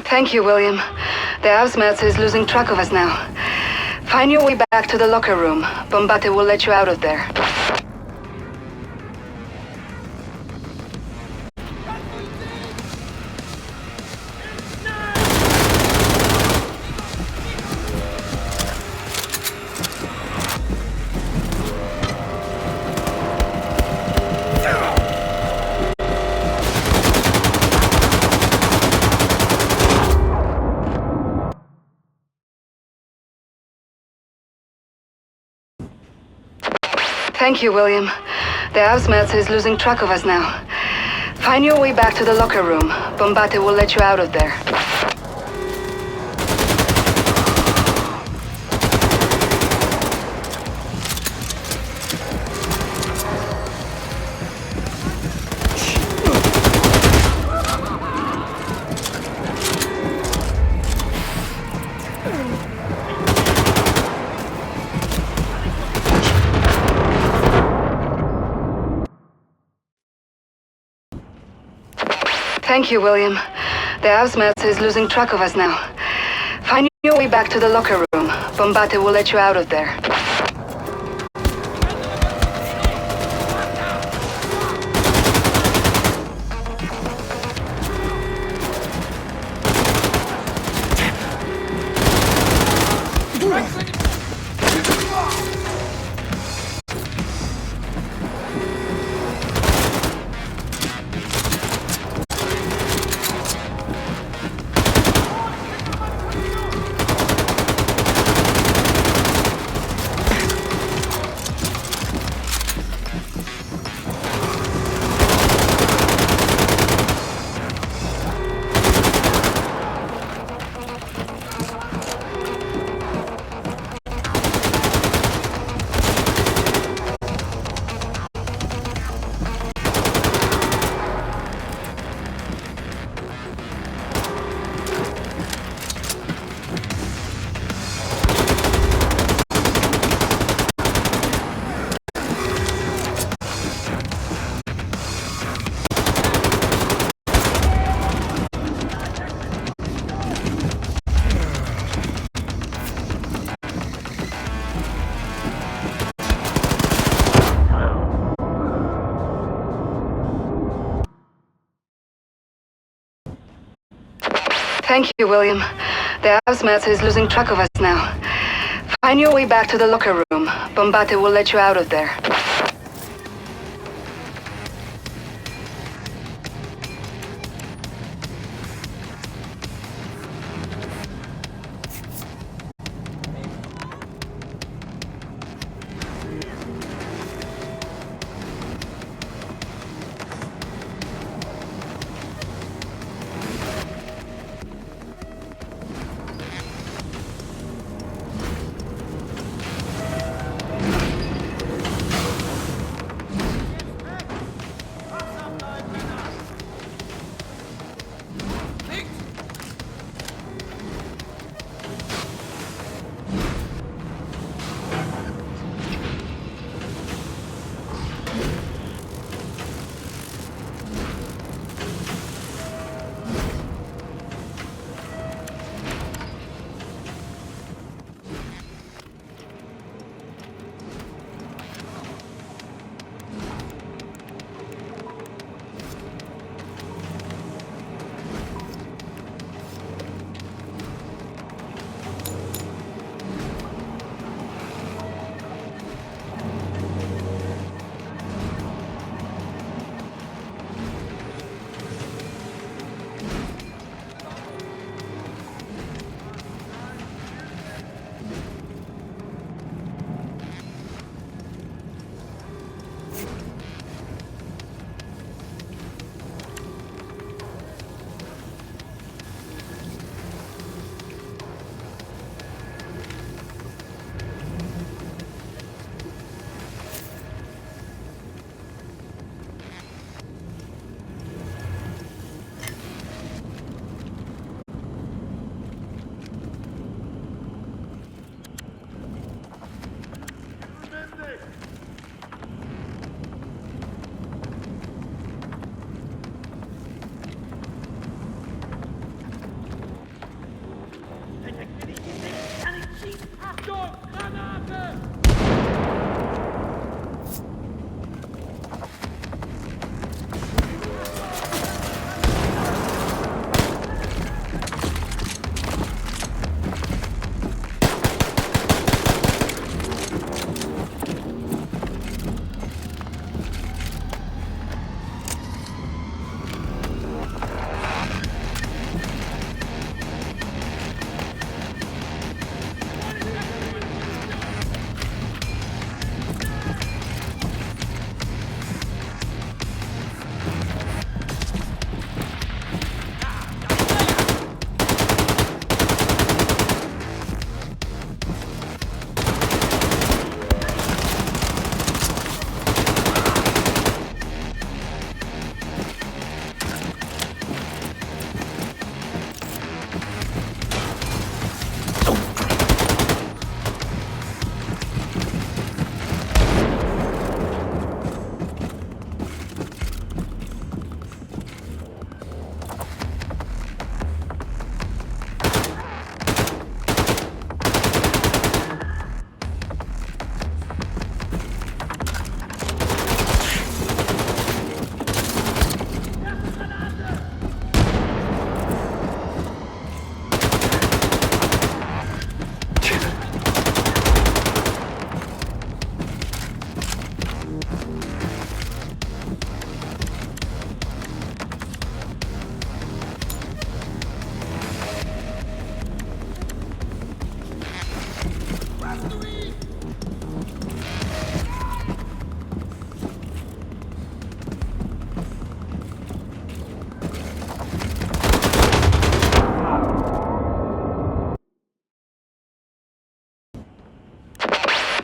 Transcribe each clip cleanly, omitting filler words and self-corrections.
Thank you, William. The Ausmerz is losing track of us now. Find your way back to the locker room. Bombate will let you out of there. Thank you, William. The Ausmerz is losing track of us now. Find your way back to the locker room. Bombate will let you out of there. Thank you, William. The Ausmerz is losing track of us now. Find your way back to the locker room. Bombate will let you out of there. Thank you, William. The Ausmerz is losing track of us now. Find your way back to the locker room. Bombate will let you out of there.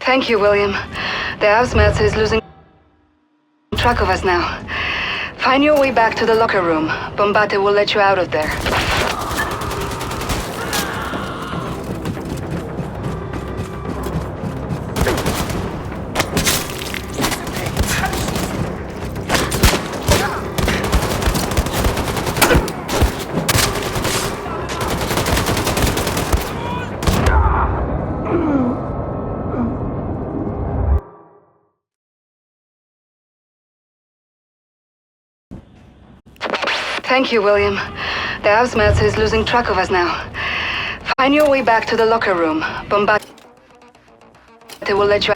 Thank you, William. The Ausmetz is losing track of us now. Find your way back to the locker room. Bombate will let you out of there. Thank you, William. The Ausmetz is losing track of us now. Find your way back to the locker room. Bombate will let you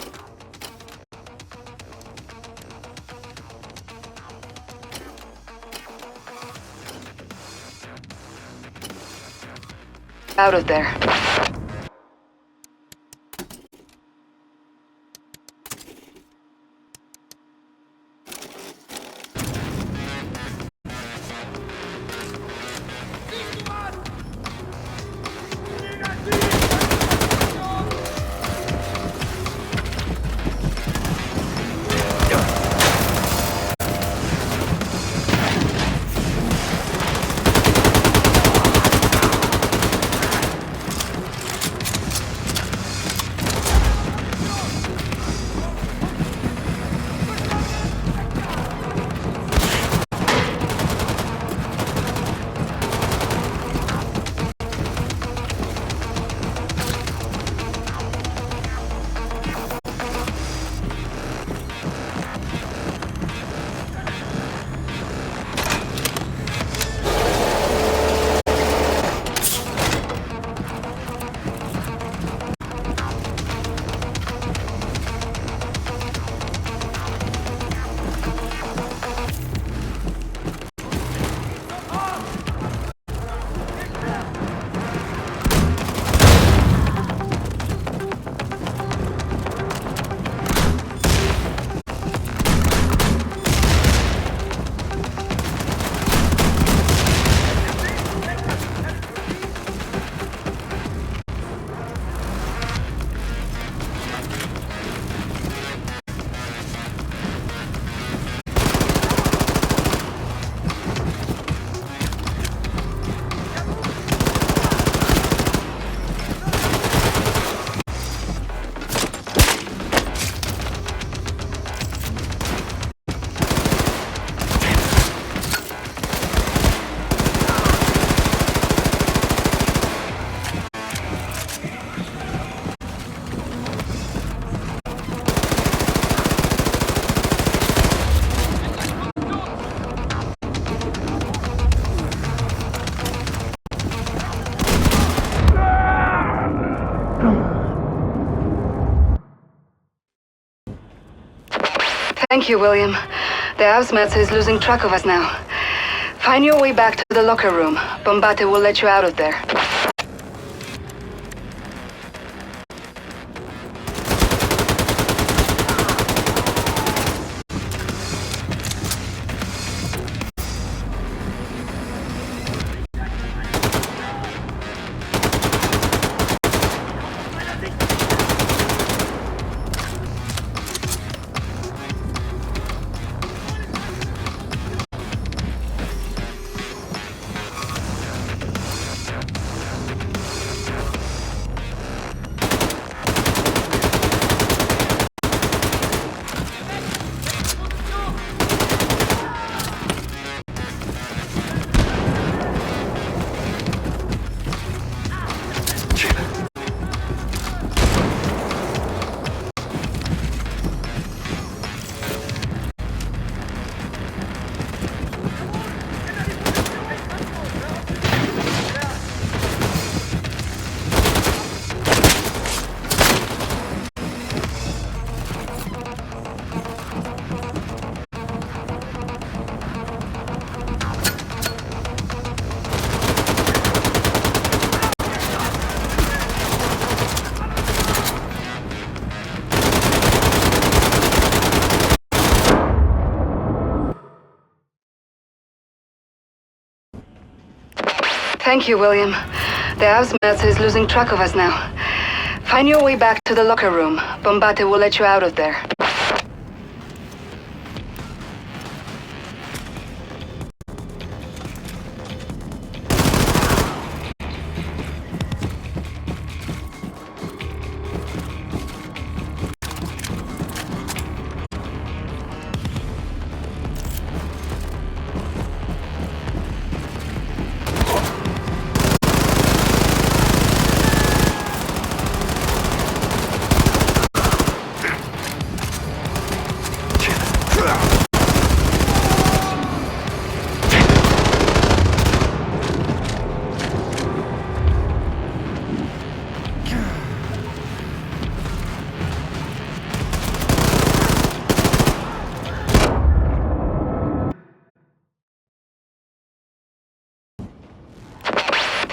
out of there. Thank you, William. The Ausmetz is losing track of us now. Find your way back to the locker room. Bombate will let you out of there. Thank you, William. The Ausmetz is losing track of us now. Find your way back to the locker room. Bombate will let you out of there.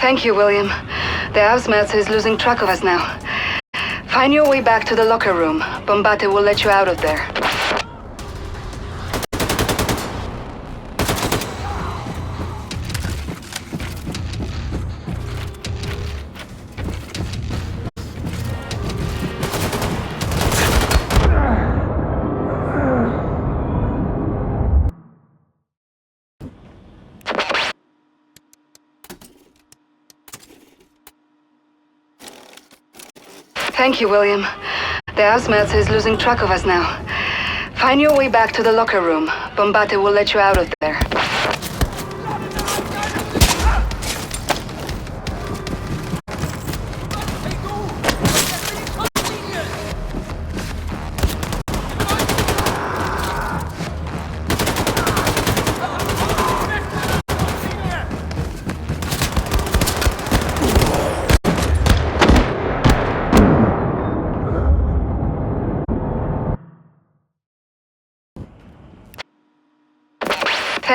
Thank you, William. The Ausmerz is losing track of us now. Find your way back to the locker room. Bombate will let you out of there. Thank you, William. The Ausmerz is losing track of us now. Find your way back to the locker room. Bombate will let you out of there.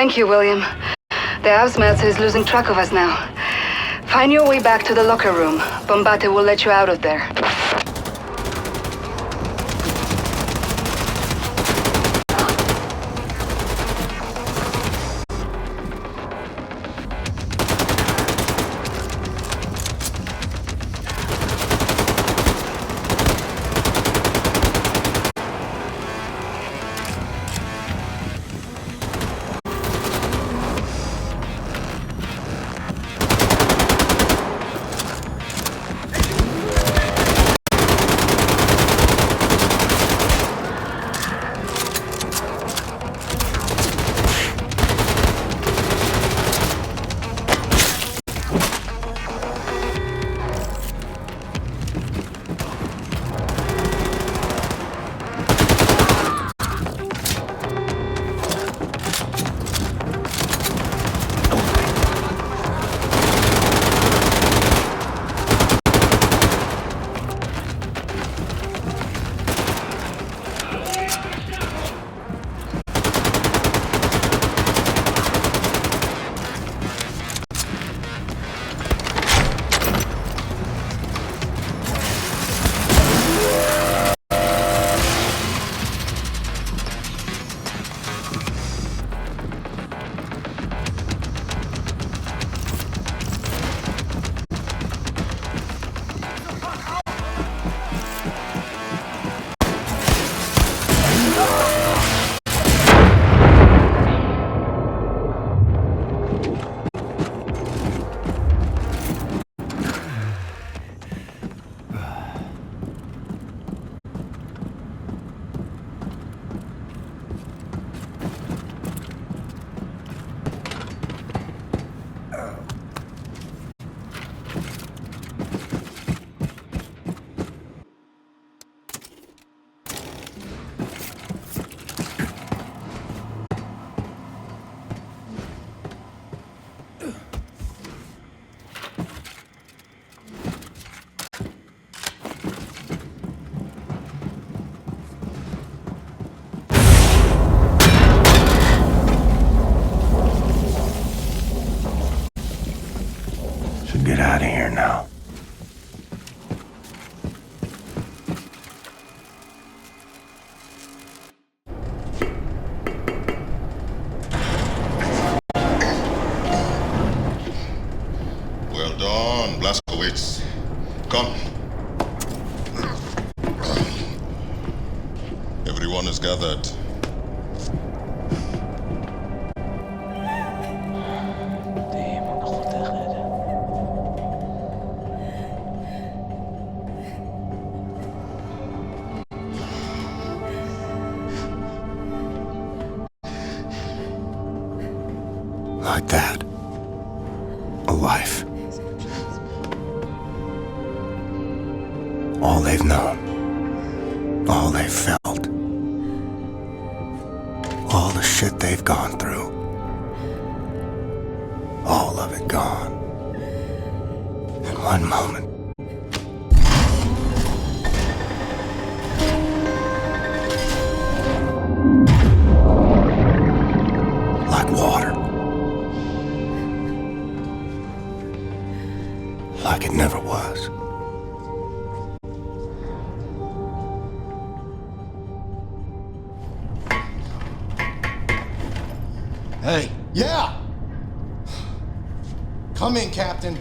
Thank you, William. The Ausmerz is losing track of us now. Find your way back to the locker room. Bombate will let you out of there. Get out of here now. Well done, Blazkowicz. Come. Everyone is gathered. Like that. A life. All they've known. All they've felt. All the shit they've gone through. All of it gone. In one moment. Like water. Like it never was. Hey. Yeah! Come in, Captain.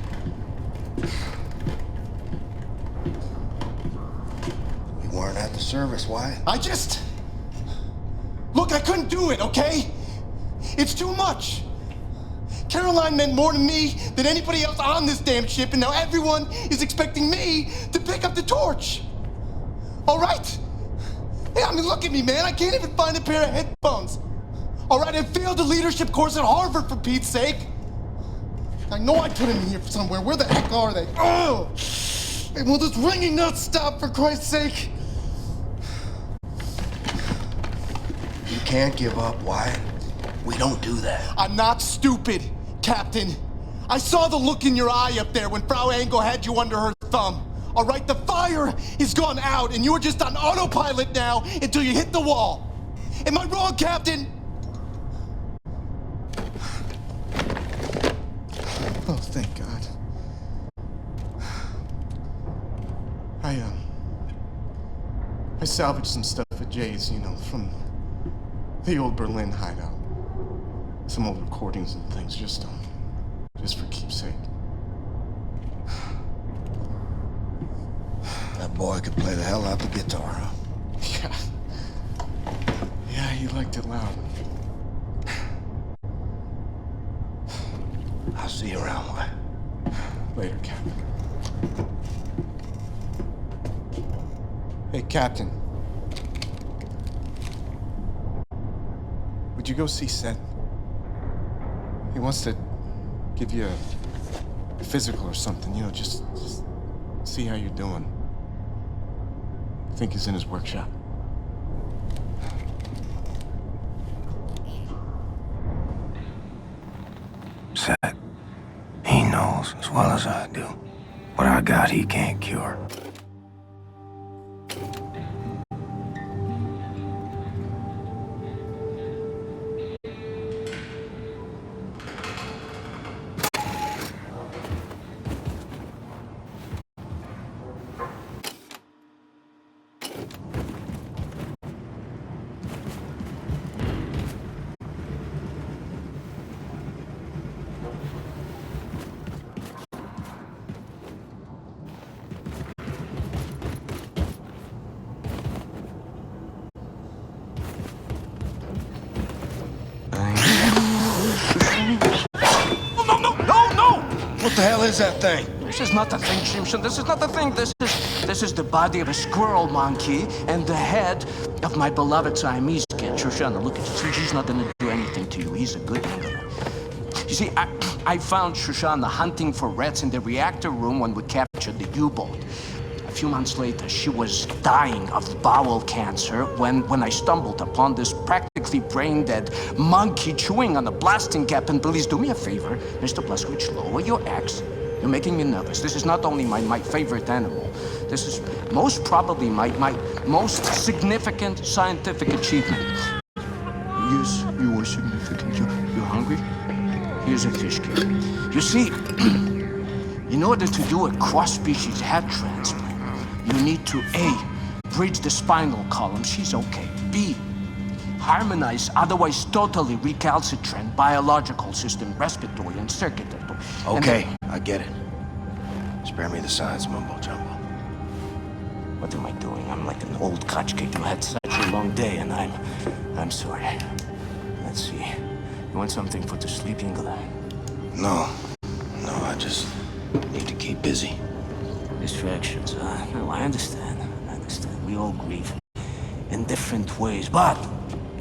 You weren't at the service, why? Look, I couldn't do it, okay? It's too much. Caroline meant more to me than anybody else on this damn ship, and now everyone is expecting me to pick up the torch. All right? Hey, I mean, look at me, man. I can't even find a pair of headphones. All right, I failed the leadership course at Harvard, for Pete's sake. I know I put them in here somewhere. Where the heck are they? Oh! Hey, will this ringing not stop, for Christ's sake? You can't give up, Wyatt. We don't do that. I'm not stupid, Captain. I saw the look in your eye up there when Frau Engel had you under her thumb. All right, the fire is gone out, and you're just on autopilot now until you hit the wall. Am I wrong, Captain? Oh, thank God. I salvaged some stuff at Jay's, you know, from the old Berlin hideout. Some old recordings and things, just for keepsake. That boy could play the hell out the guitar, huh? Yeah, he liked it loud. I'll see you around, Wyatt. Later, Captain. Hey, Captain. Would you go see Seth? He wants to give you a physical or something, you know, just see how you're doing. I think he's in his workshop. Seth, he knows as well as I do. What I got, he can't cure. What the hell is that thing? This is not the thing, Simpson. This is not the thing. This is the body of a squirrel monkey and the head of my beloved Siamese kid. Shoshana, look at you. He's not gonna do anything to you. He's a good man. You see, I found Shoshana hunting for rats in the reactor room when we captured the U-boat. A few months later, she was dying of bowel cancer when I stumbled upon this practically brain-dead monkey chewing on a blasting cap. And please do me a favor, Mr. Blazkowicz, lower your axe. You're making me nervous. This is not only my favorite animal. This is most probably my most significant scientific achievement. Yes, you are significant. You're hungry? Here's a fish cake. You see, in order to do a cross-species head transplant, you need to A, bridge the spinal column, she's okay. B, harmonize otherwise totally recalcitrant biological system, respiratory and circulatory. Okay, I get it. Spare me the science mumbo jumbo. What am I doing? I'm like an old kachka who had such a long day, and I'm sorry. Let's see. You want something put to sleep, Ingela? No. No, I just need to keep busy. Distractions, no, I understand. We all grieve in different ways, but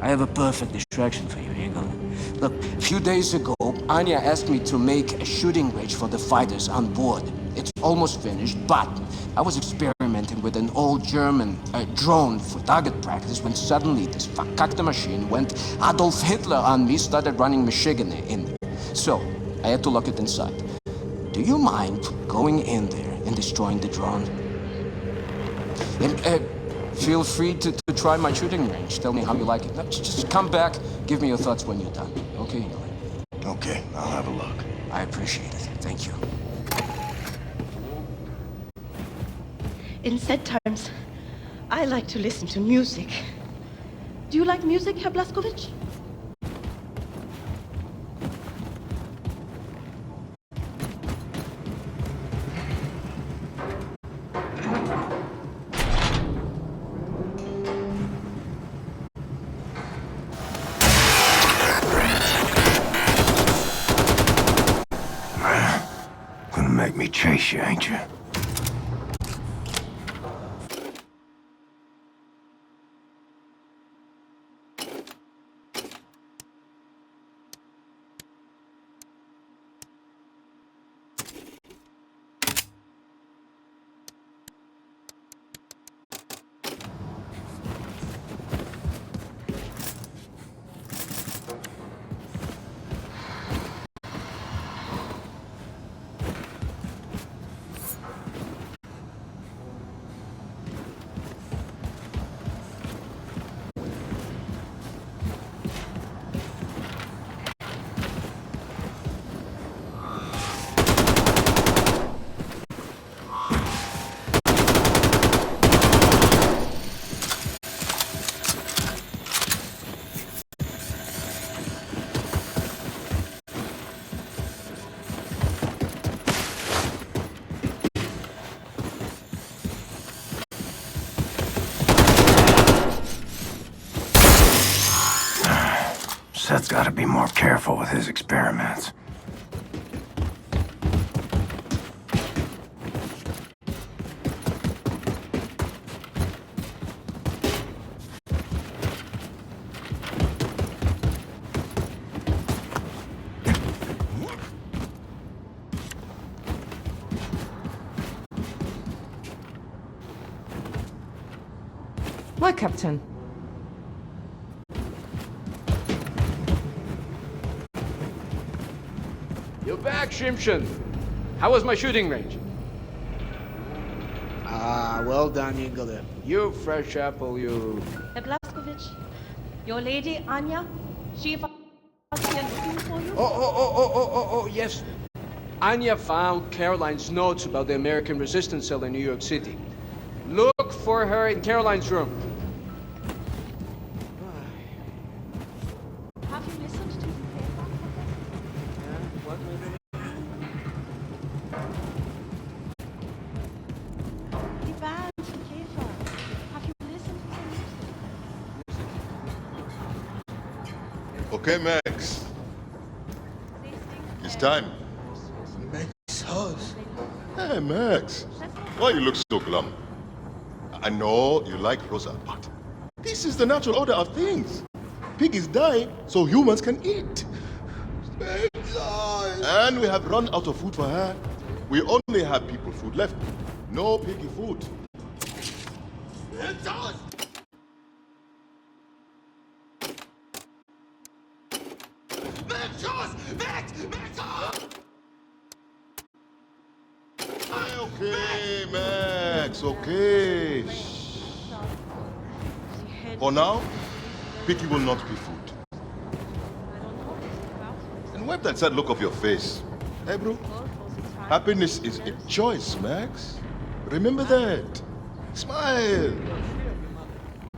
I have a perfect distraction for you, Ingela. Look, a few days ago, Anya asked me to make a shooting range for the fighters on board. It's almost finished, but I was experimenting with an old German drone for target practice when suddenly this verkackte machine went Adolf Hitler on me, started running Michigan in there. So, I had to lock it inside. Do you mind going in there and destroying the drone? And, feel free to try my shooting range. Tell me how you like it. No, just come back, give me your thoughts when you're done. Okay? Okay, I'll have a look. I appreciate it. Thank you. In sad times, I like to listen to music. Do you like music, Herr Blaskowitz? Gonna make me chase you, ain't you? Seth's gotta be more careful with his experiments. My captain. You're back, Shimshon. How was my shooting range? Ah, well done, Ingela. You fresh apple, you. Herr Blaskowitz, your lady Anya, she was here looking for you. Oh, yes. Anya found Caroline's notes about the American resistance cell in New York City. Look for her in Caroline's room. Have you listened to the paper? Die Band, Käfer. Have you listened to the music? Okay, Max. It's time. Max house. Hey, Max. Why you look so glum? I know you like Rosa, but this is the natural order of things. Pig is dying so humans can eat. And we have run out of food for her. We only have people food left. No piggy food. Okay, Max, okay. For now, piggy will not be food. And wipe that sad look off your face. Hey, bro. Happiness is a choice, Max. Remember that. Smile.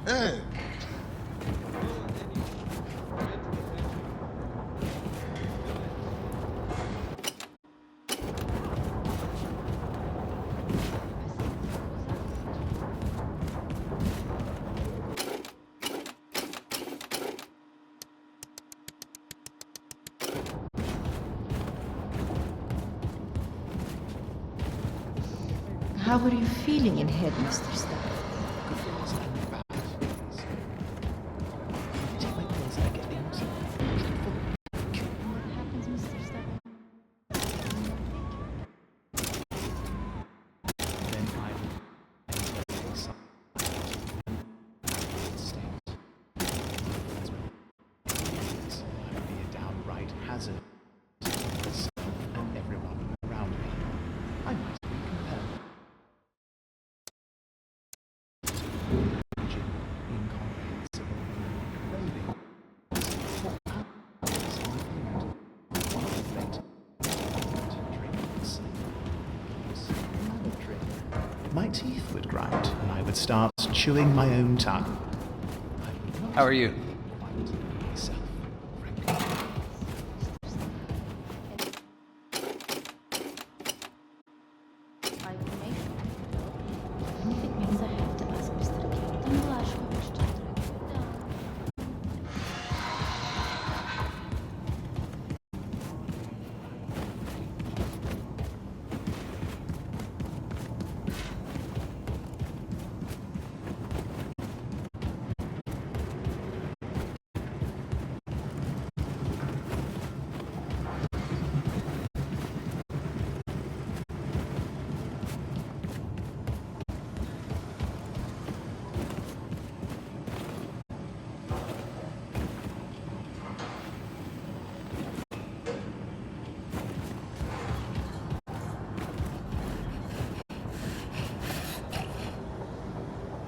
Hey. How are you feeling in head, Mr. Stark? Good feelings and bad feelings. I take my pills and I get angry. What happens, Mr. Stark? Then I will enter a silent state. That's when I will be a downright hazard to myself and everyone around me. I might be compelled to incomprehensible craving for hours on end. One effect drink and sleep. Another drink. My teeth would grind and I would start chewing my own tongue. How are you? Myself, frankly. I will make sure. And if it means I have to ask Mr. Captain Blashkovich to track you down.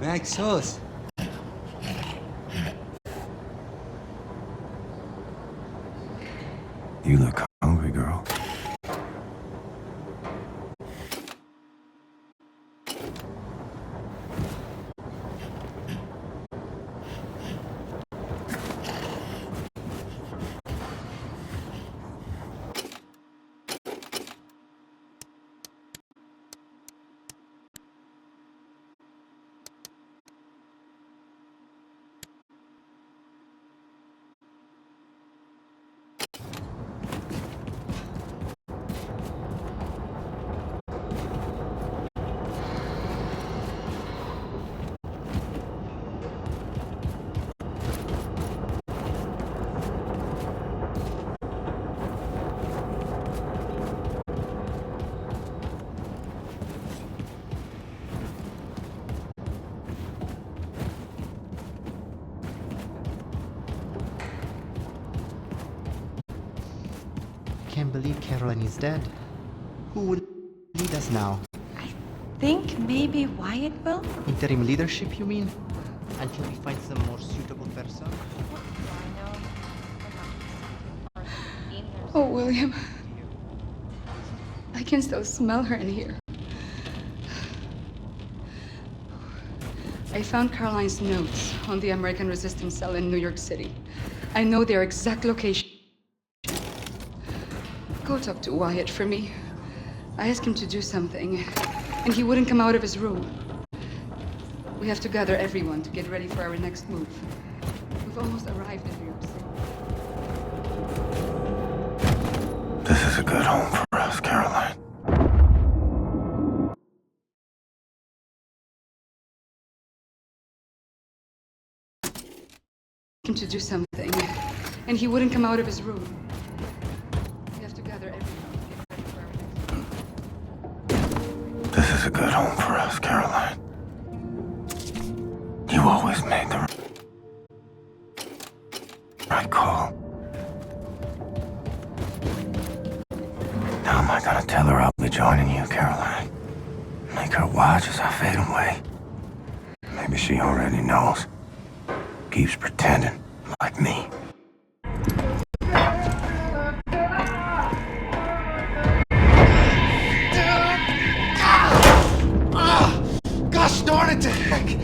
Max Sauce. You look hungry, girl. Can't believe Caroline is dead. Who will lead us now? Think maybe Wyatt will? Interim leadership, you mean? Until we find some more suitable person? Oh, William. I can still smell her in here. I found Caroline's notes on the American resistance cell in New York City. I know their exact location. Go talk to Wyatt for me. I asked him to do something, and he wouldn't come out of his room. We have to gather everyone to get ready for our next move. We've almost arrived in New York City. This is a good home for us, Caroline. Him to do something, and he wouldn't come out of his room. We have to gather everyone to get ready for our next move. This is a good home for us, Caroline. You always made the right call. How am I gonna tell her I'll be joining you, Caroline? Make her watch as I fade away. Maybe she already knows. Keeps pretending, like me. Gosh darn it, Dick!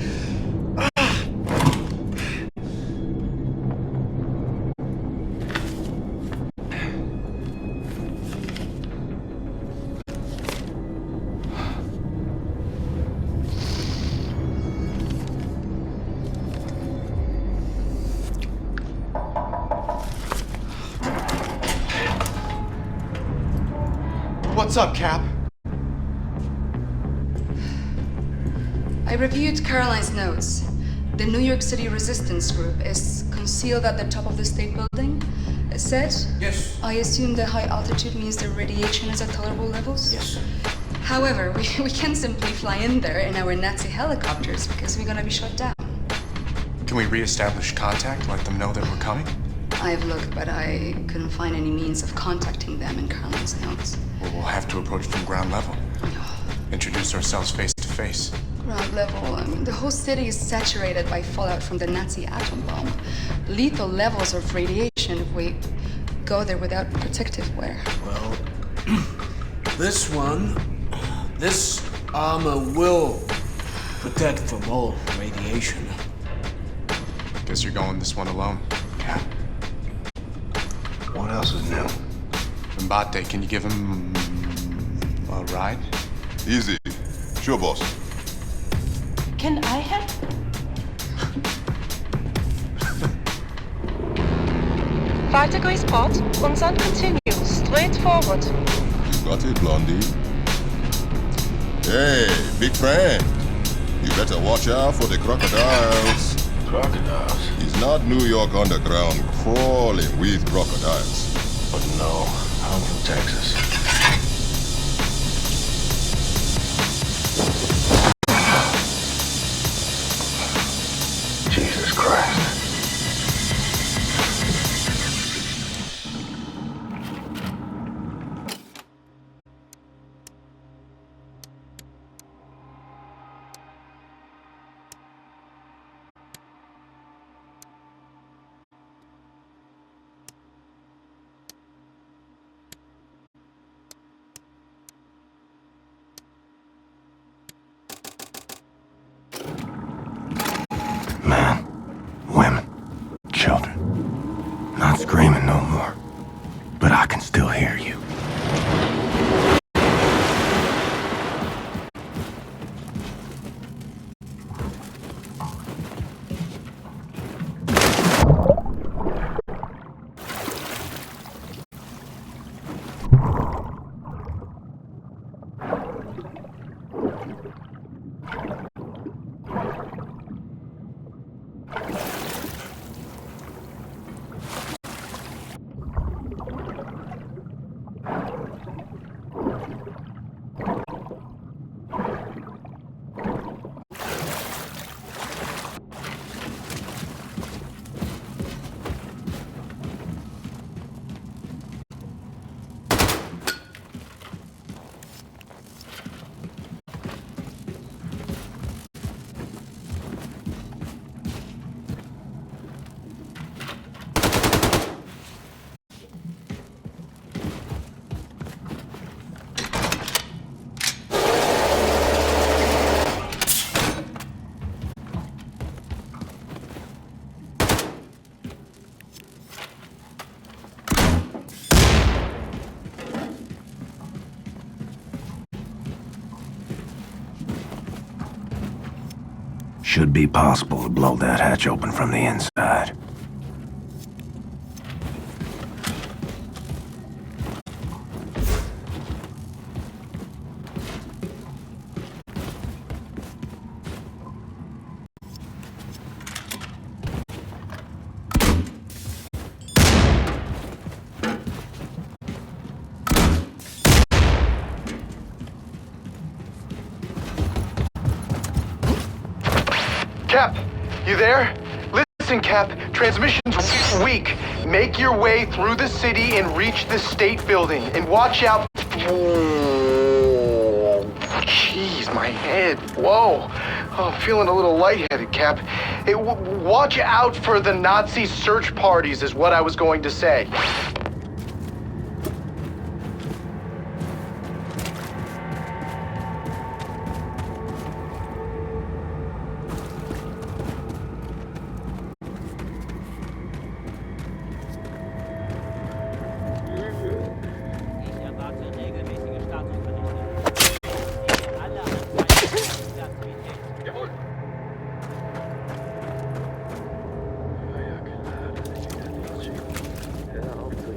What's up, Cap? I reviewed Caroline's notes. The New York City Resistance Group is concealed at the top of the state building. It said? Yes. I assume the high altitude means the radiation is at tolerable levels? Yes. However, we can't simply fly in there in our Nazi helicopters because we're gonna be shot down. Can we reestablish contact? Let them know that we're coming? I've looked, but I couldn't find any means of contacting them in Caroline's notes. Well, we'll have to approach from ground level. Introduce ourselves face to face. Ground level, I mean, the whole city is saturated by fallout from the Nazi atom bomb. Lethal levels of radiation if we go there without protective wear. Well, this armor will protect from all radiation. Guess you're going this one alone. Yeah. What else is new? Mbate, can you give him a ride? Easy. Sure, boss. Can I help? Flight degrees port, unsought continue, straight forward. You got it, Blondie. Hey, big friend. You better watch out for the crocodiles. Crocodiles? It's not New York underground crawling with crocodiles. But no, I'm from Texas. Jesus Christ. Men, women, children. Not screaming no more. But I can still hear you. Should be possible to blow that hatch open from the inside. Cap, you there? Listen, Cap, transmission's weak. Make your way through the city and reach the state building. And watch out. Oh, jeez, my head. Whoa. Oh, I'm feeling a little lightheaded, Cap. Hey, watch out for the Nazi search parties, is what I was going to say. Hör auf zu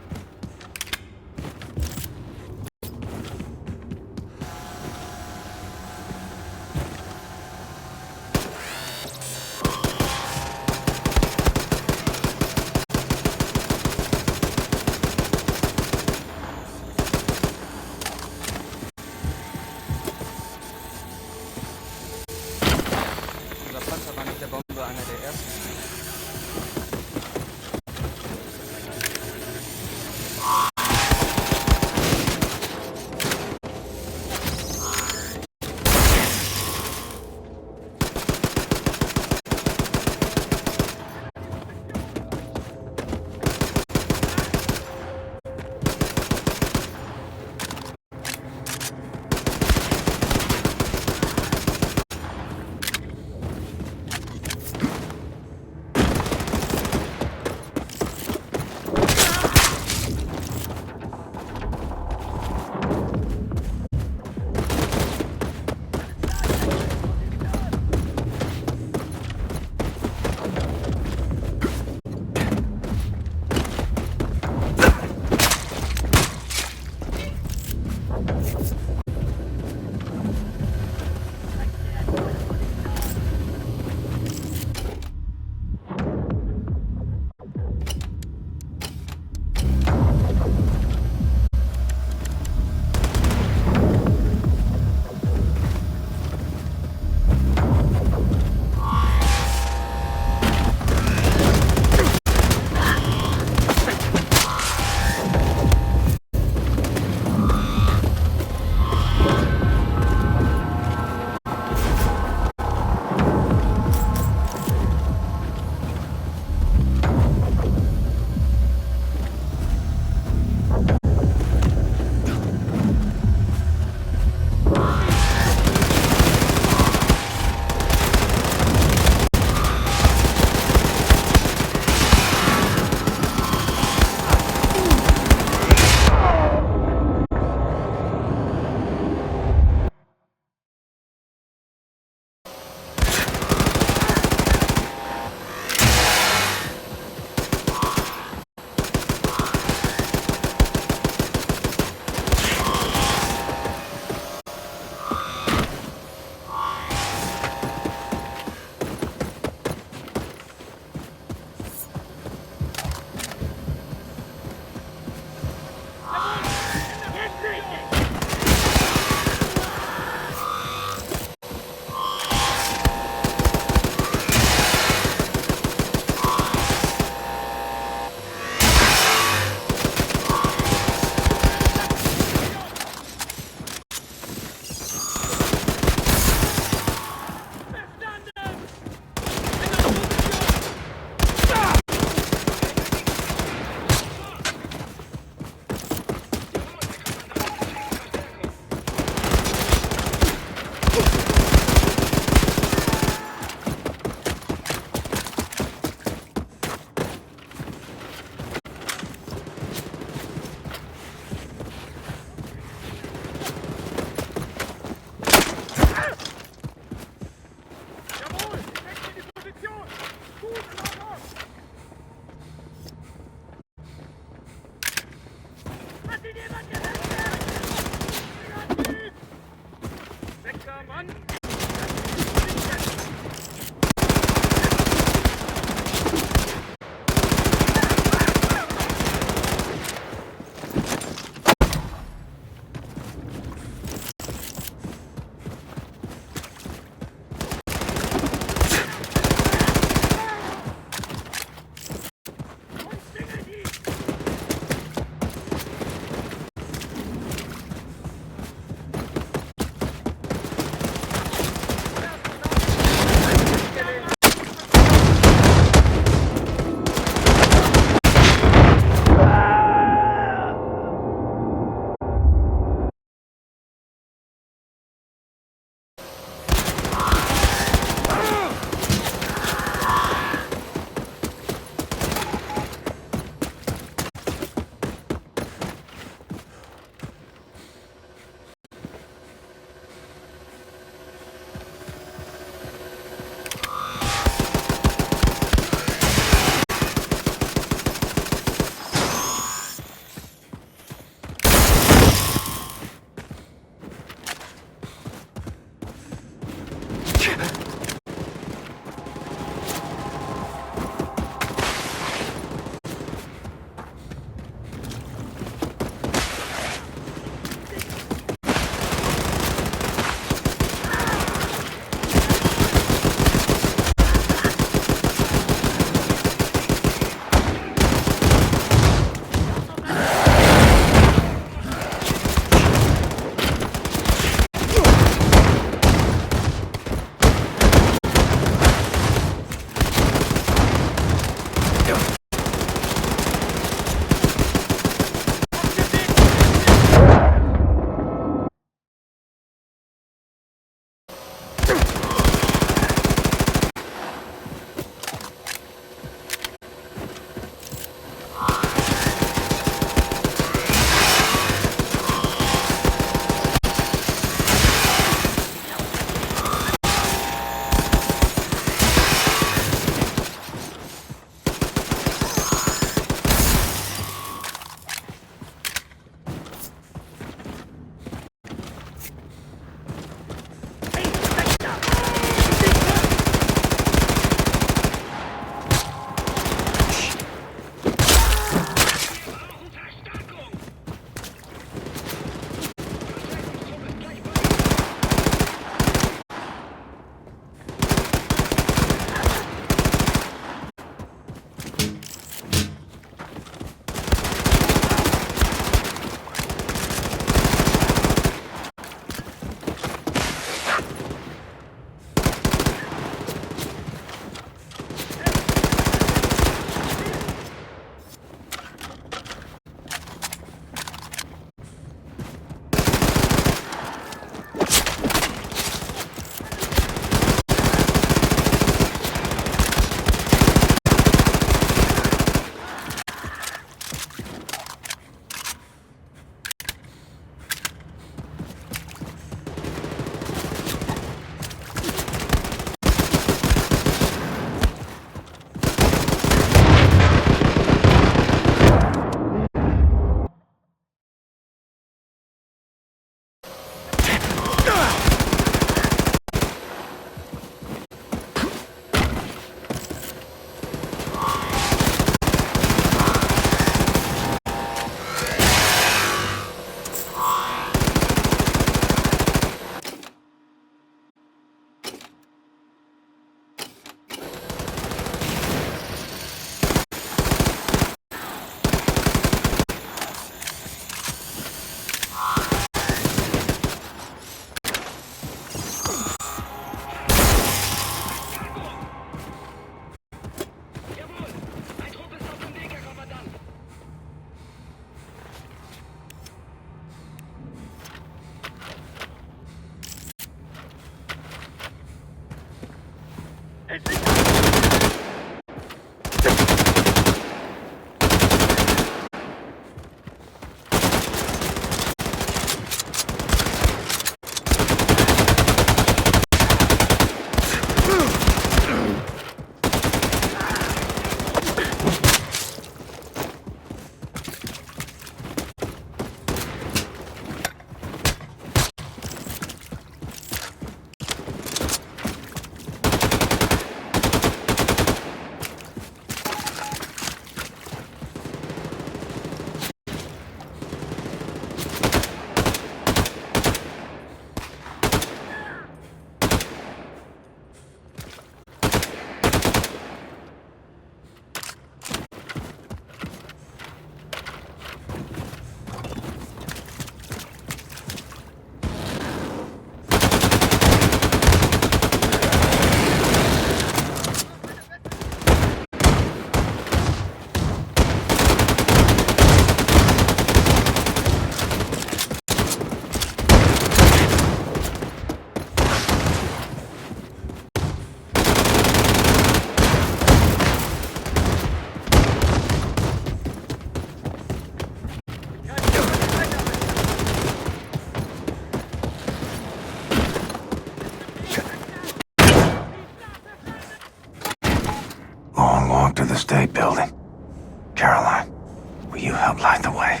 way.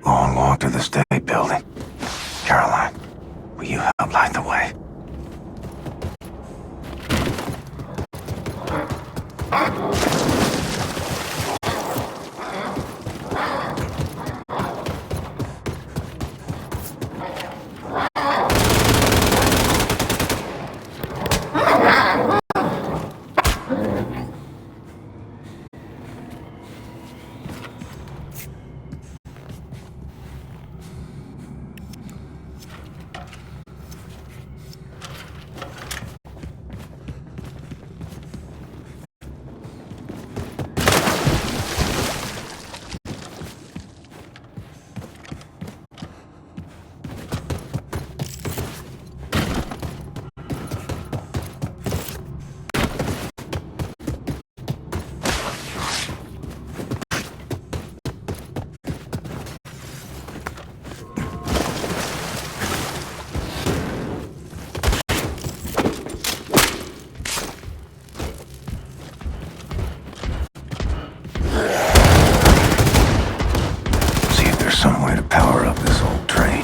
Long walk to the state building. Caroline, will you help light the way? Some way to power up this old train.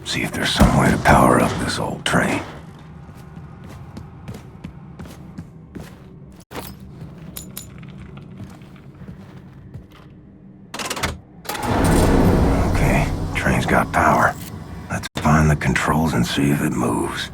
See if there's some way to power up this old train. Okay, train's got power. Let's find the controls and see if it moves.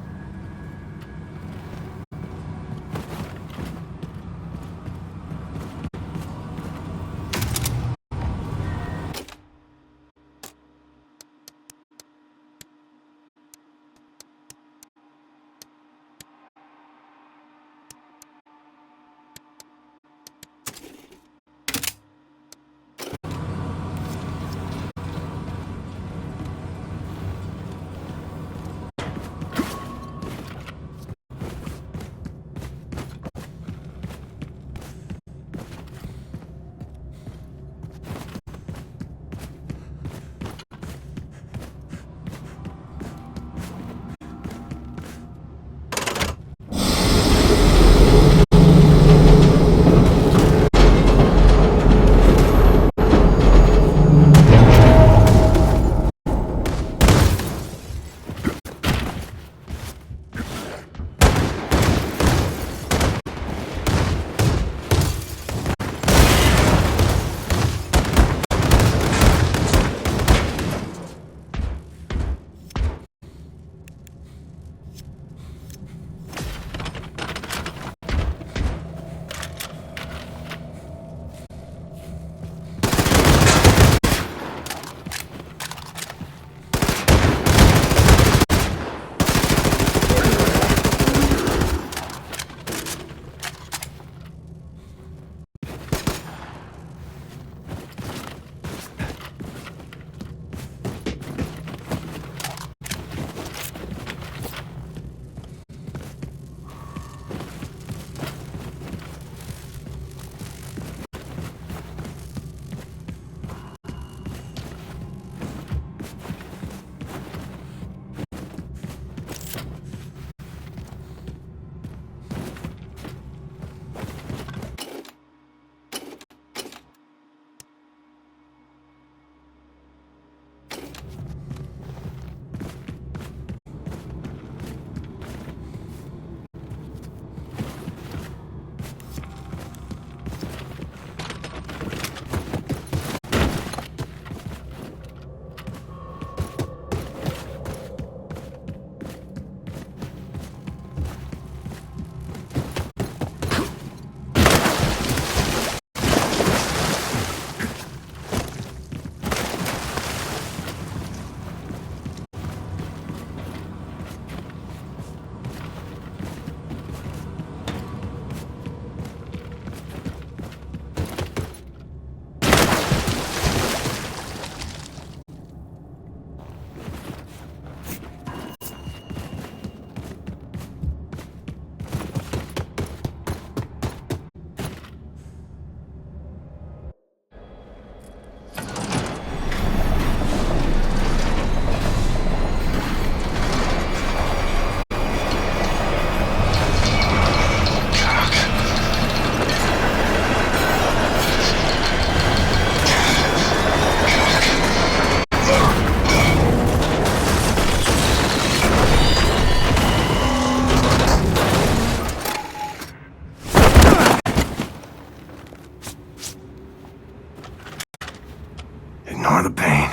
Ignore the pain.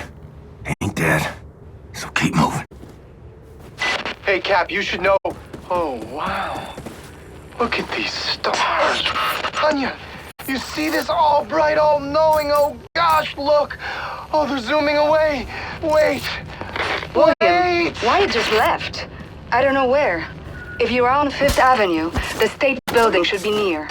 Ain't dead. So keep moving. Hey, Cap, you should know. Oh, wow. Look at these stars. Anya, you see this all bright, all knowing? Oh, gosh, look. Oh, they're zooming away. Wait. William, Wyatt just left. I don't know where. If you're on Fifth Avenue, the State Building should be near.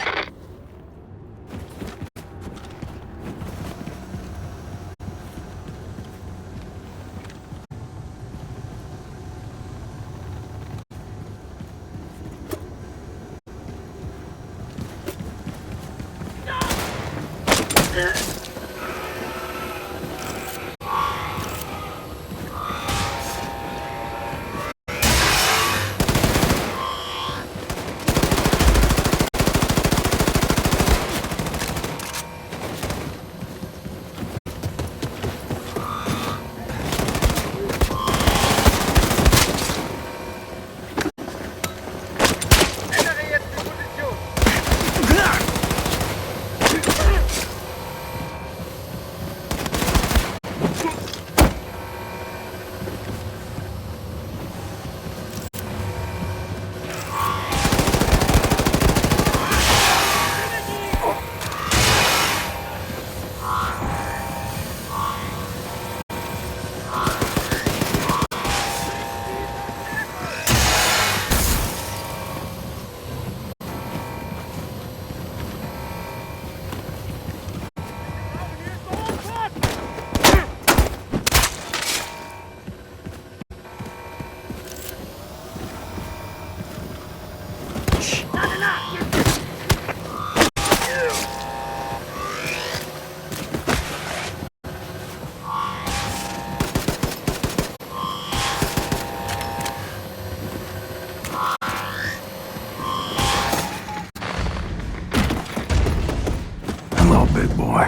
Hello, big boy.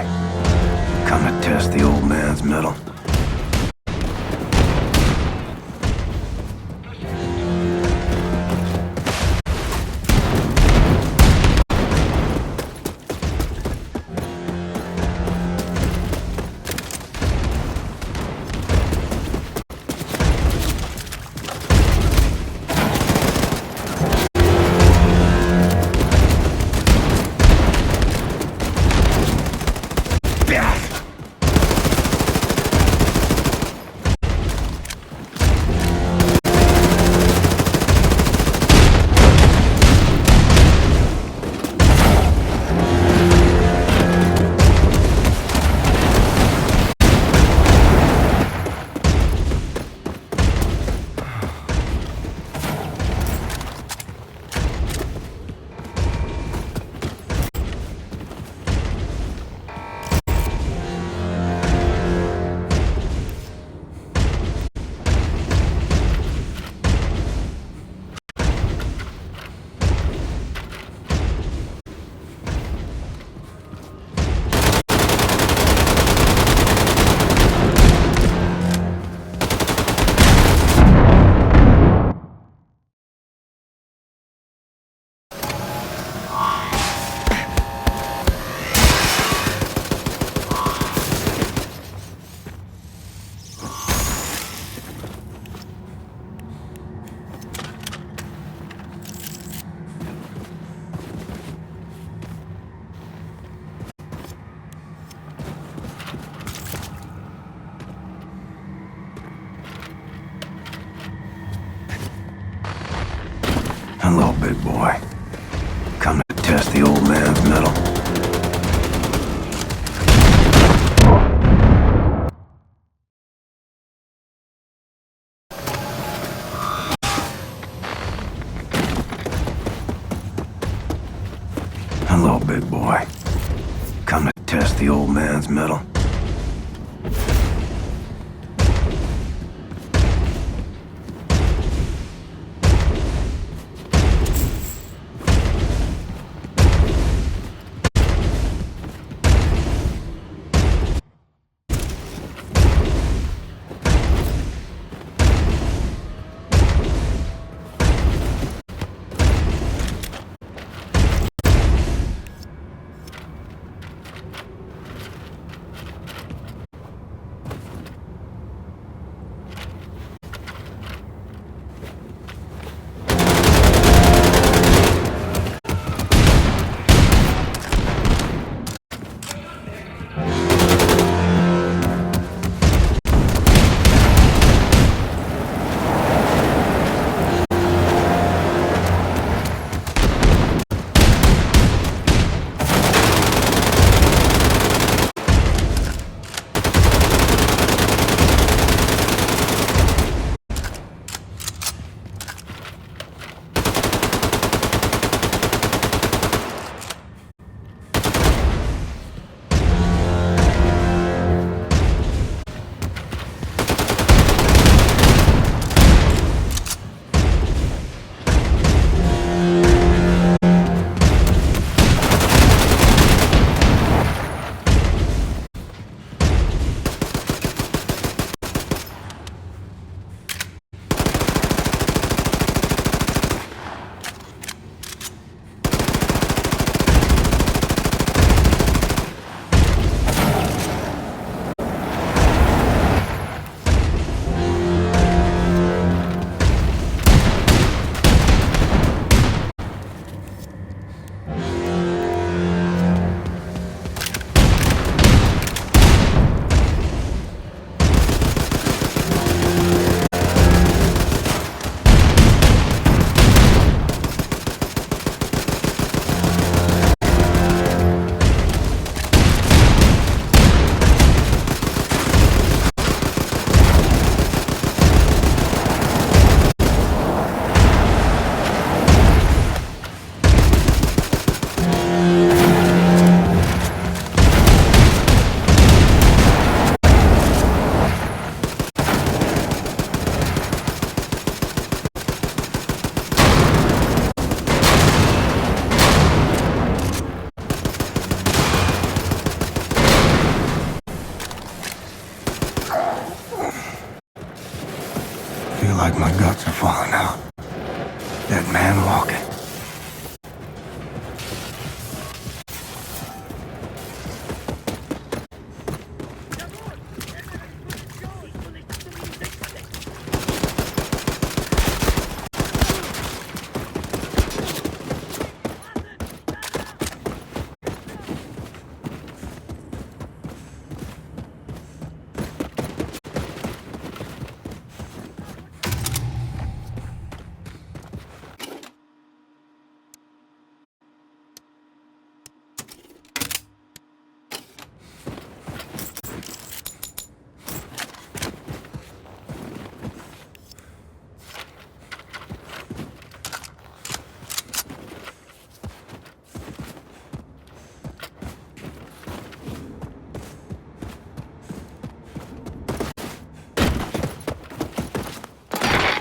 Come to test the old man's mettle. Hello, big boy. Come to test the old man's mettle. Hello, big boy. Come to test the old man's mettle. Feel like my guts are falling out. Dead man walking.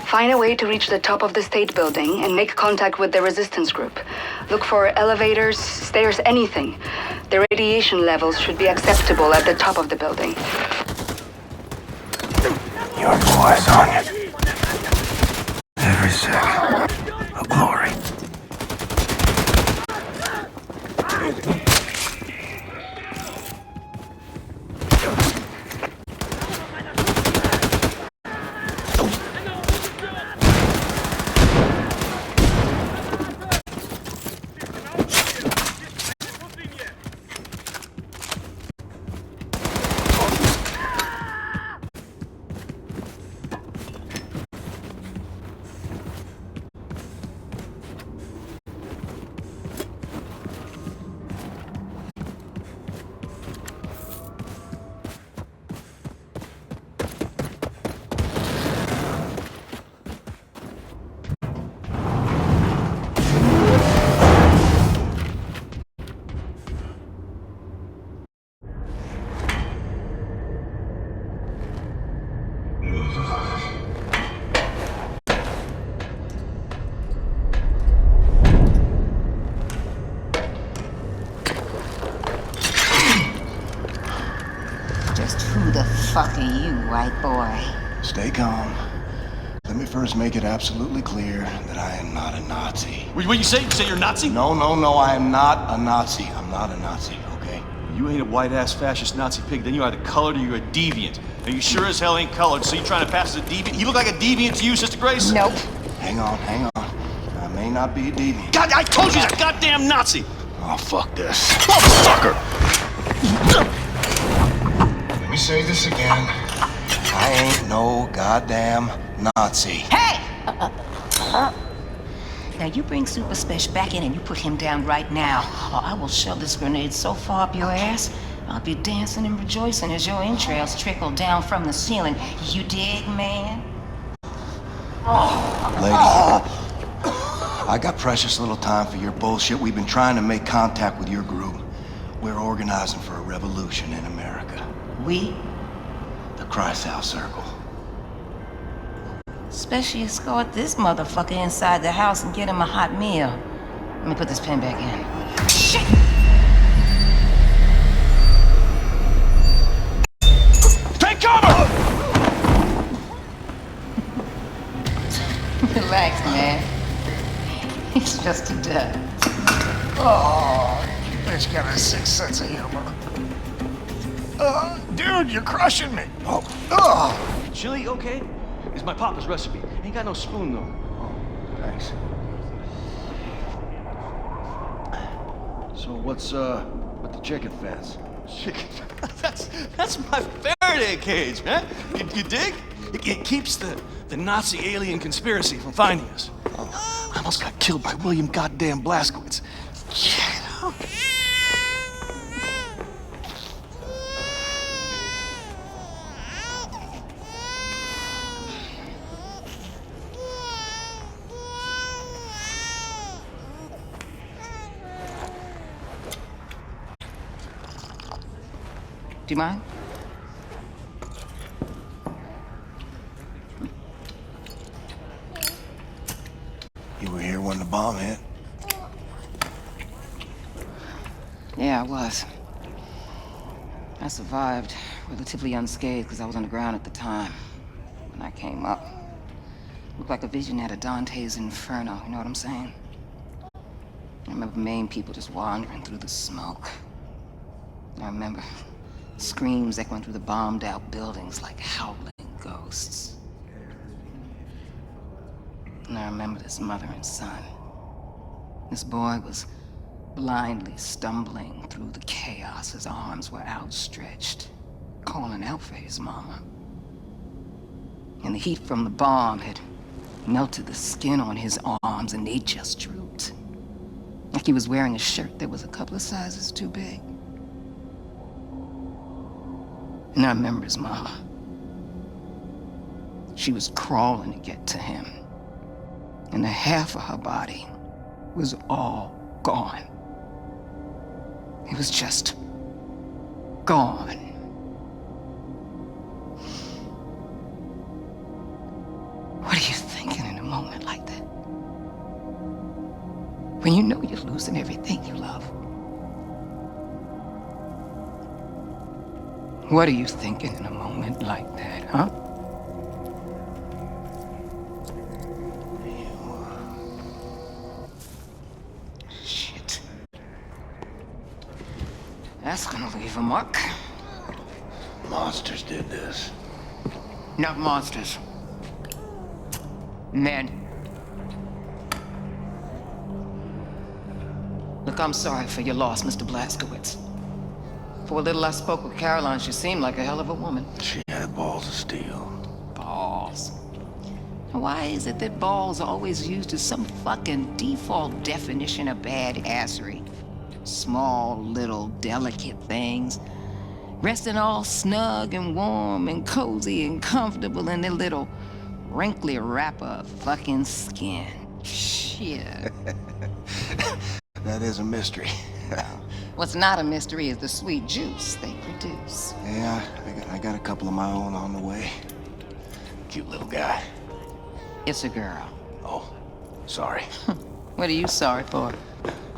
Find a way to reach the top of the state building and make contact with the resistance group. Look for elevators, stairs, anything. The radiation levels should be acceptable at the top of the building. Your boy, Sonya. Every second. A glory. Who the fuck are you, white boy? Stay calm. Let me first make it absolutely clear that I am not a Nazi. What you say? You say you're a Nazi? No, I am not a Nazi. I'm not a Nazi, okay? You ain't a white-ass fascist Nazi pig, then you're either colored or you're a deviant. Now you sure as hell ain't colored, so you trying to pass as a deviant? You look like a deviant to you, Sister Grace? Nope. Hang on. I may not be a deviant. God, I told you he's a goddamn Nazi! Oh, fuck this. Motherfucker! Let me say this again. I ain't no goddamn Nazi. Hey! Now you bring Super Special back in and you put him down right now, or I will shove this grenade so far up your ass, I'll be dancing and rejoicing as your entrails trickle down from the ceiling. You dig, man? Lady, I got precious little time for your bullshit. We've been trying to make contact with your group. We're organizing for a revolution in America. We? The Kreisau Circle. Especially escort this motherfucker inside the house and get him a hot meal. Let me put this pen back in. Shit! Take cover! Relax, man. It's just a duck. Oh, you bitch got a sick sense of humor. Dude, you're crushing me. Chili, okay? It's my papa's recipe. Ain't got no spoon, though. Oh, thanks. So what's with the chicken fence? Chicken? That's my Faraday cage, man. You dig? It keeps the Nazi alien conspiracy from finding us. I almost got killed by William goddamn Blazkowicz. Yeah. Do you mind? You were here when the bomb hit? Yeah, I was. I survived. relatively unscathed because I was on the ground at the time. When I came up, looked like a vision out of Dante's Inferno, you know what I'm saying? I remember Maine people just wandering through the smoke. I remember screams echoing through the bombed-out buildings like howling ghosts. And I remember this mother and son. This boy was blindly stumbling through the chaos. His arms were outstretched, calling out for his mama. And the heat from the bomb had melted the skin on his arms, and they just drooped. Like he was wearing a shirt that was a couple of sizes too big. And I remember his mama. She was crawling to get to him. And the half of her body was all gone. It was just gone. What are you thinking in a moment like that? When you know you're losing everything you love? What are you thinking in a moment like that, huh? Shit. That's gonna leave a mark. Monsters did this. Not monsters. Men. Look, I'm sorry for your loss, Mr. Blazkowicz. For a little I spoke with Caroline, she seemed like a hell of a woman. She had balls of steel. Balls. Why is it that balls are always used as some fucking default definition of badassery? Small, little, delicate things. Resting all snug and warm and cozy and comfortable in their little wrinkly wrapper of fucking skin. Shit. That is a mystery. What's not a mystery is the sweet juice they produce. Yeah, I got a couple of my own on the way. Cute little guy. It's a girl. Oh, sorry. What are you sorry for?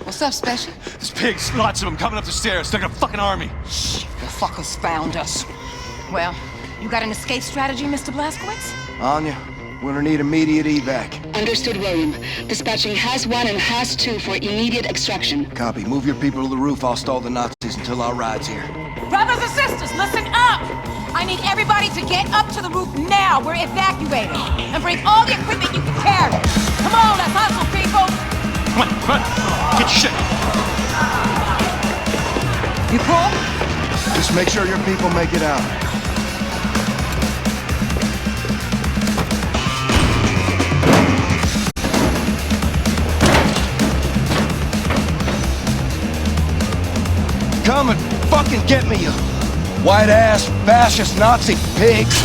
What's up, Special? There's pigs, lots of them coming up the stairs. They're like a fucking army. Shh, the fuckers found us. Well, you got an escape strategy, Mr. Blazkowicz? Anya, we're gonna need immediate evac. Understood, William. Dispatching Has 1 and Has 2 for immediate extraction. Copy. Move your people to the roof. I'll stall the Nazis until our ride's here. Brothers and sisters, listen up! I need everybody to get up to the roof now. We're evacuating. And bring all the equipment you can carry. Come on, let's hustle, people! Come on, come on. Get your shit. You cool? Just make sure your people make it out. Come and fucking get me, you white-ass, fascist Nazi pigs!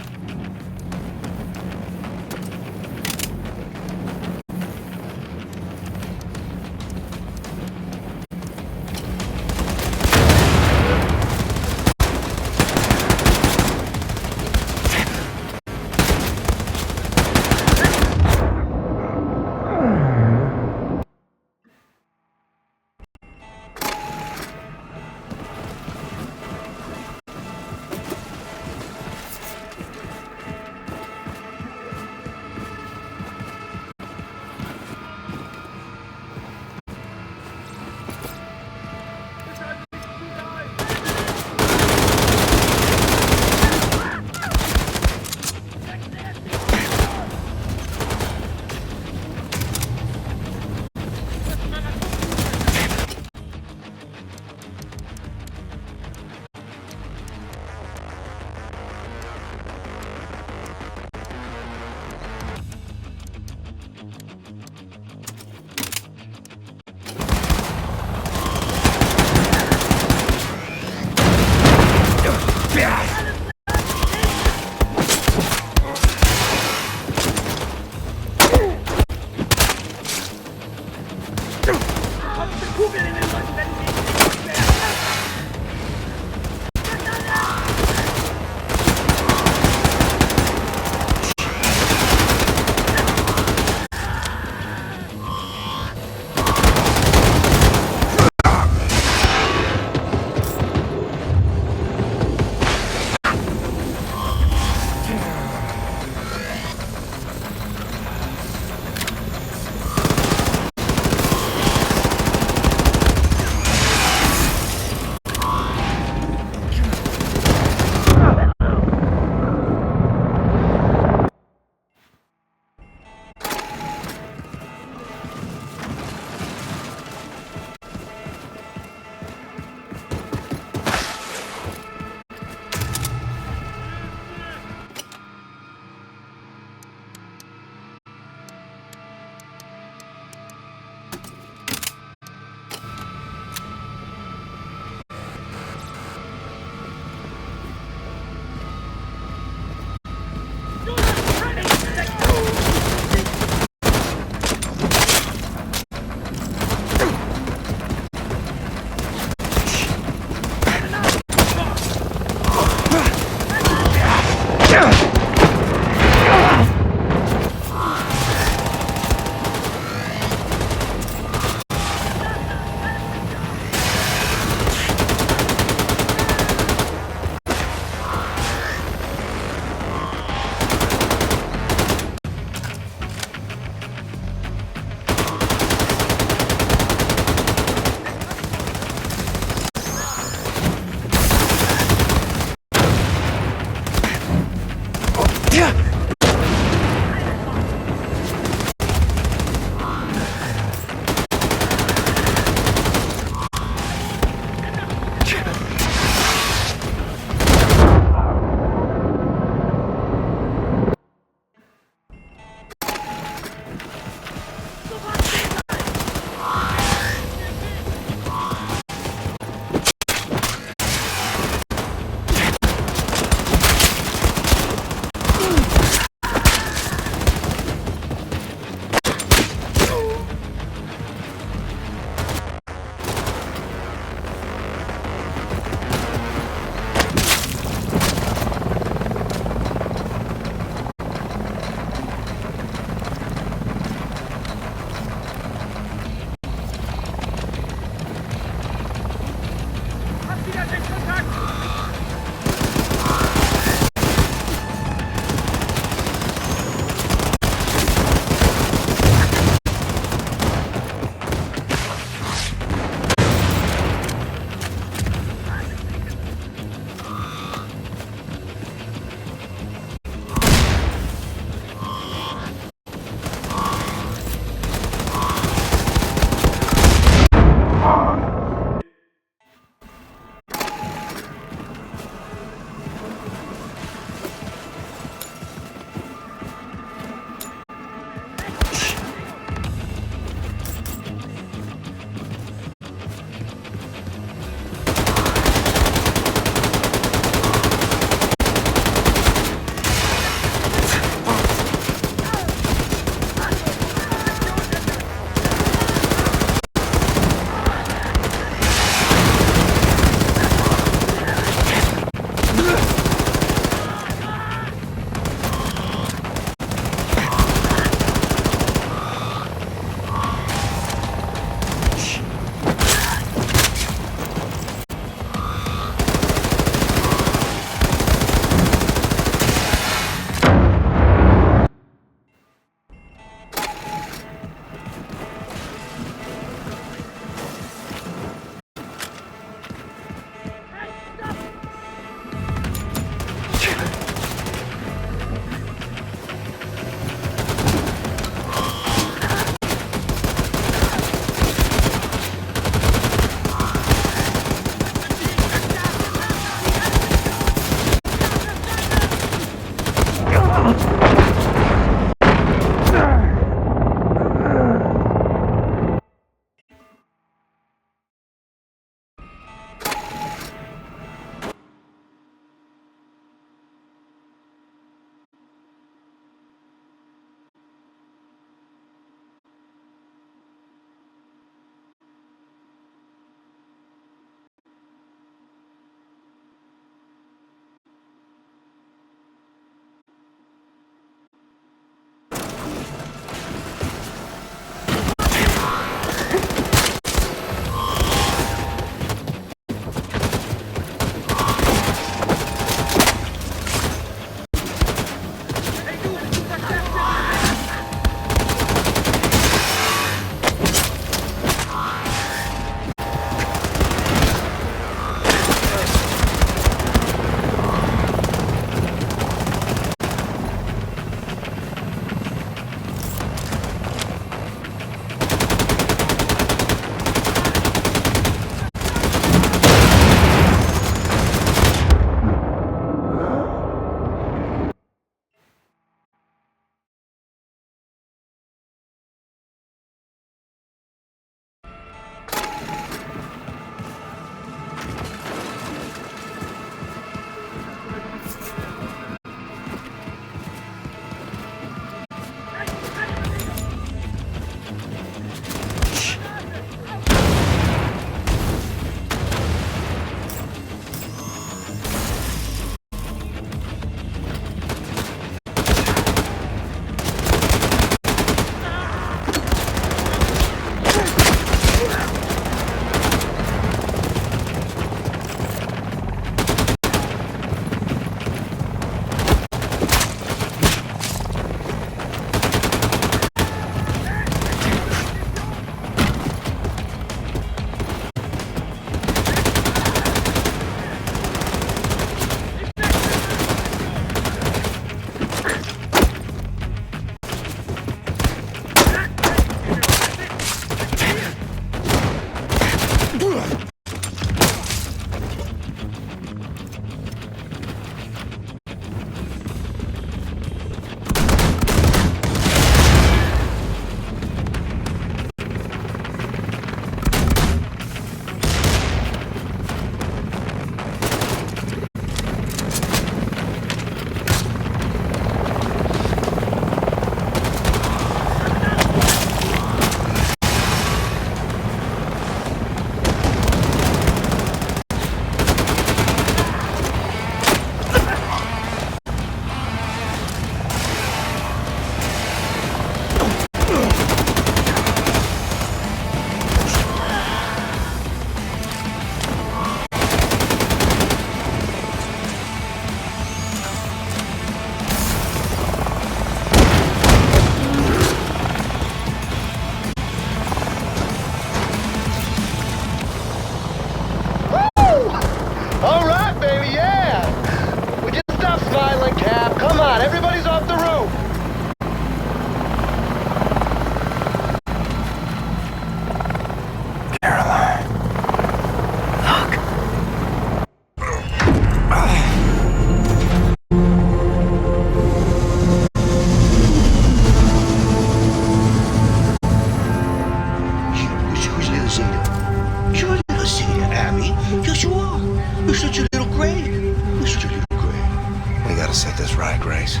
gotta set this right, Grace.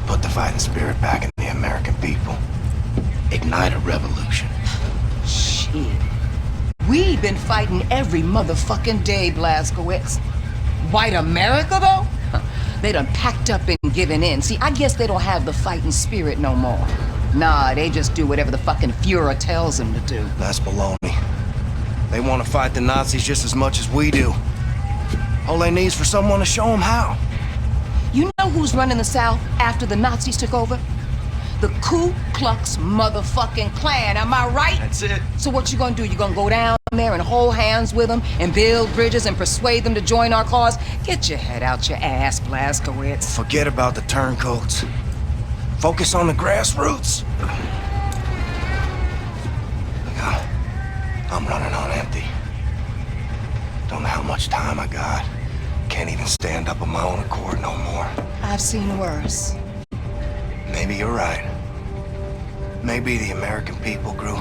Put the fighting spirit back in the American people. Ignite a revolution. Shit. We've been fighting every motherfucking day, Blazkowicz. White America, though? They done packed up and given in. See, I guess they don't have the fighting spirit no more. Nah, they just do whatever the fucking Fuhrer tells them to do. That's baloney. They want to fight the Nazis just as much as we do. All they need is for someone to show them how. You know who's running the South after the Nazis took over? The Ku Klux motherfucking Klan, am I right? That's it. So what you gonna do? You gonna go down there and hold hands with them and build bridges and persuade them to join our cause? Get your head out your ass, Blazkowicz. Forget about the turncoats. Focus on the grassroots. I'm running on empty. Don't know how much time I got. Can't even stand up on my own accord no more. I've seen worse. Maybe you're right. Maybe the American people grew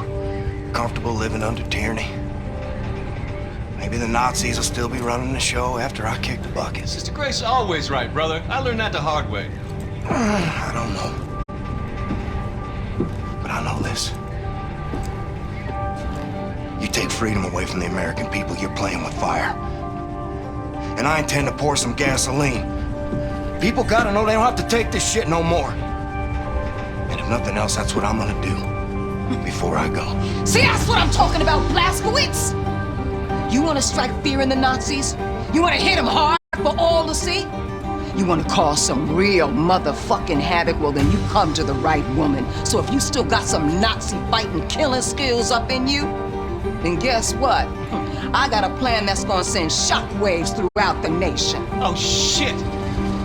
comfortable living under tyranny. Maybe the Nazis will still be running the show after I kick the bucket. Sister Grace is always right, brother. I learned that the hard way. I don't know. But I know this. You take freedom away from the American people, you're playing with fire. And I intend to pour some gasoline. People gotta know they don't have to take this shit no more. And if nothing else, that's what I'm gonna do before I go. See, that's what I'm talking about, Blazkowicz! You wanna strike fear in the Nazis? You wanna hit them hard for all to see? You wanna cause some real motherfucking havoc? Well, then you come to the right woman. So if you still got some Nazi fighting, killing skills up in you, then guess what? I got a plan that's gonna send shockwaves throughout the nation. Oh, shit!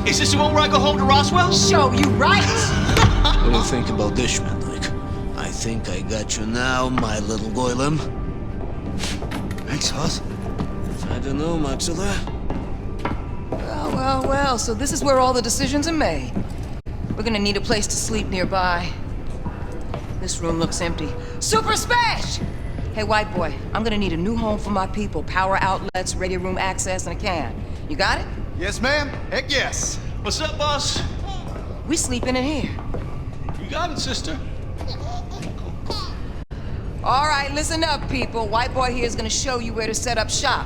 Is this the one where I go home to Roswell? Show you right! What do you think about this, Menlik? I think I got you now, my little golem. Thanks, Hoss. I don't know, Maxilla. Well, so this is where all the decisions are made. We're gonna need a place to sleep nearby. This room looks empty. Super Smash! Hey, white boy, I'm gonna need a new home for my people. Power outlets, radio room access, and a can. You got it? Yes, ma'am. Heck yes. What's up, boss? We sleeping in here. You got it, sister. All right, listen up, people. White boy here is gonna show you where to set up shop.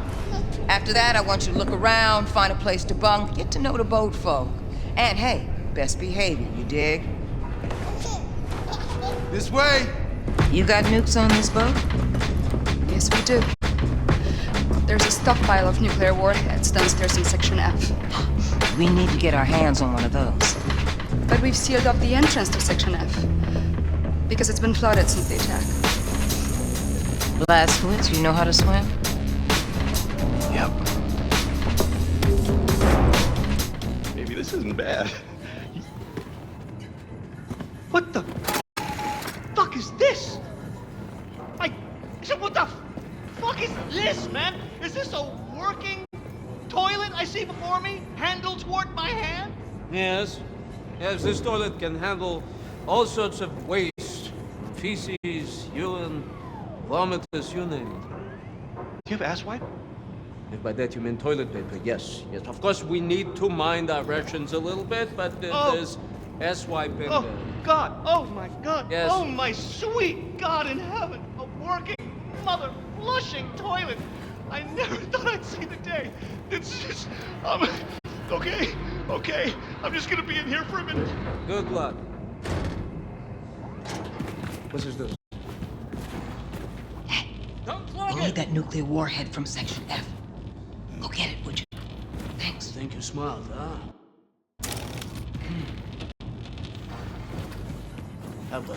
After that, I want you to look around, find a place to bunk, get to know the boat folk. And hey, best behavior, you dig? This way. You got nukes on this boat? Yes, we do. There's a stockpile of nuclear warheads downstairs in Section F. We need to get our hands on one of those. But we've sealed off the entrance to Section F. Because it's been flooded since the attack. Blazkowicz, you know how to swim? Yep. Maybe this isn't bad. What the fuck is this? What the fuck is this, man? Is this a working toilet I see before me? Handle toward my hand? Yes. Yes, this toilet can handle all sorts of waste. Feces, urine, vomitus, you name it. Do you have ass wipe? If by that you mean toilet paper, yes. Yes, of course we need to mind our rations a little bit, but there's ass-wipe in Oh, there. God. Oh, my God. Yes. Oh, my sweet God in heaven. A working, mother-flushing toilet. I never thought I'd see the day. It's just... Okay. I'm just gonna be in here for a minute. Good luck. What is this? We need that nuclear warhead from Section F. Go get it, would you? Thanks. Think you're smart, huh? How about